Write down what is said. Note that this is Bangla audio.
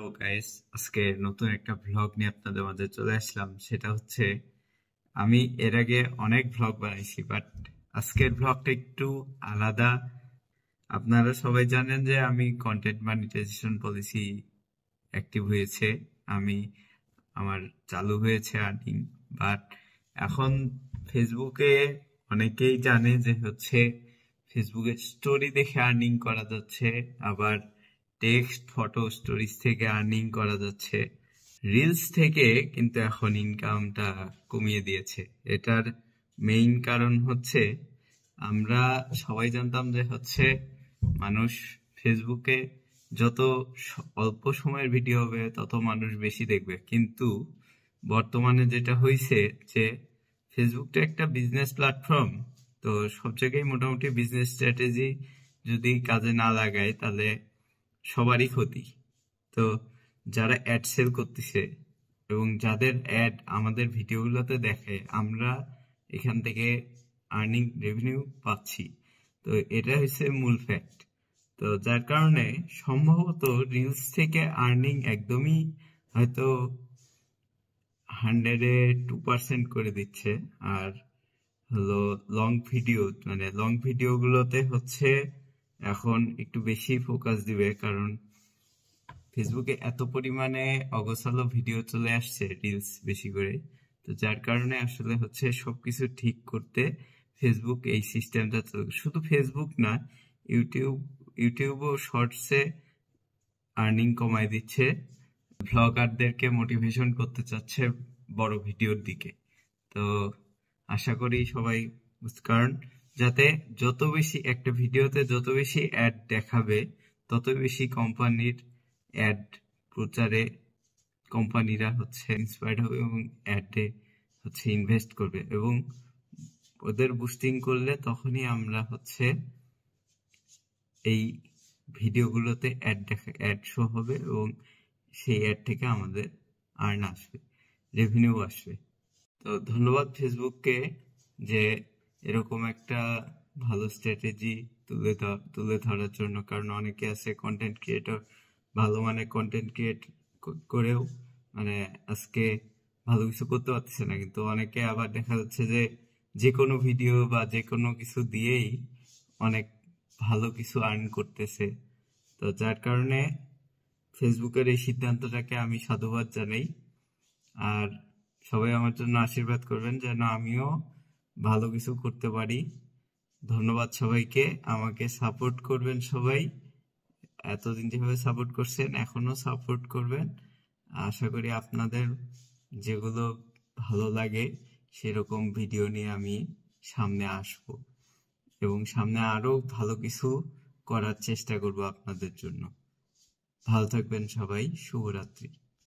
তো গাইস, আজকে নতুন একটা ভ্লগ নিয়ে আপনাদের মাঝে চলে আসলাম। সেটা হচ্ছে, আমি এর আগে অনেক ভ্লগ বানাইছি, বাট আজকের ভ্লগটা একটু আলাদা। আপনারা সবাই জানেন যে আমি কন্টেন্ট মনিটাইজেশন পলিসি অ্যাক্টিভ হয়েছে, আমি আমার চালু হয়েছে আর্নিং। বাট এখন ফেসবুকে অনেকেই জানে যে হচ্ছে ফেসবুকের স্টোরি দেখে আর্নিং করা যাচ্ছে, আবার টেক্সট ফটো স্টোরিজ থেকে আর্নিং করা যাচ্ছে। রিলস থেকে কিন্তু এখন ইনকামটা কমিয়ে দিয়েছে। এটার মেইন কারণ হচ্ছে, আমরা সবাই জানতাম যে হচ্ছে মানুষ ফেসবুকে যত অল্প সময়ের ভিডিও হবে তত মানুষ বেশি দেখবে, কিন্তু বর্তমানে যেটা হয়েছে যে ফেসবুকটা একটা বিজনেস প্ল্যাটফর্ম। তো সব জায়গায় মোটামুটি বিজনেস স্ট্র্যাটেজি যদি কাজে না লাগায় তাহলে সবারই ক্ষতি। তো যারা অ্যাড সেল করতেছে এবং যাদের অ্যাড আমাদের ভিডিওগুলোতে দেখে, আমরা এখান থেকে আর্নিং রেভিনিউ পাচ্ছি। তো এটা হচ্ছে মূল ফ্যাক্ট। তো যার কারণে সম্ভবত রিলস থেকে আর্নিং একদমই হয়তো 100-এ 2% করে দিচ্ছে। আর হলো লং ভিডিও, মানে লং ভিডিও গুলোতে হচ্ছে এখন একটু বেশি ফোকাস দিবে, কারণ ফেসবুকে এত পরিমাণে অগোছালো ভিডিও চলে আসছে রিলস বেশি করে। তো যার কারণে আসলে হচ্ছে সবকিছু ঠিক করতে ফেসবুক এই সিস্টেমটা চলবে। শুধু ফেসবুক না, ইউটিউবও শর্টসে আর্নিং কমায় দিচ্ছে, ভ্লগারদেরকে মোটিভেশন করতে চাচ্ছে বড় ভিডিওর দিকে। তো আশা করি সবাই কারণ যাতে যত বেশি একটা ভিডিওতে যত বেশি অ্যাড দেখাবে, তত বেশি কোম্পানির অ্যাড প্রচারে কোম্পানিরা হচ্ছে ইন্সপায়ার্ড হবে এবং অ্যাডে হচ্ছে ইনভেস্ট করবে, এবং ওদের বুস্টিং করলে তখনই আমরা হচ্ছে এই ভিডিওগুলোতে অ্যাড শো হবে এবং সেই অ্যাড থেকে আমাদের আর্ন আসবে, রেভিনিউ আসবে। তো ধন্যবাদ ফেসবুককে যে এরকম একটা ভালো স্ট্র্যাটেজি তুলে ধরার জন্য, কারণ অনেকে আছে কন্টেন্ট ক্রিয়েটর, ভালো মানে কন্টেন্ট ক্রিয়েট করেও মানে আজকে ভালো কিছু করতে পারতেছে না, কিন্তু অনেকে আবার দেখা যাচ্ছে যে যে কোনো ভিডিও বা যে কোনো কিছু দিয়েই অনেক ভালো কিছু আর্ন করতেছে। তো যার কারণে ফেসবুকের এই সিদ্ধান্তটাকে আমি সাধুবাদ জানাই। আর সবাই আমার জন্য আশীর্বাদ করবেন যেন আমিও ভালো কিছু করতে পারি। ধন্যবাদ সবাইকে, আমাকে সাপোর্ট করবেন সবাই। এতদিন যেভাবে সাপোর্ট করছেন এখনো সাপোর্ট করবেন। আশা করি আপনাদের যেগুলো ভালো লাগে সেরকম ভিডিও নিয়ে আমি সামনে আসব এবং সামনে আরো ভালো কিছু করার চেষ্টা করব আপনাদের জন্য। ভালো থাকবেন সবাই, শুভরাত্রি।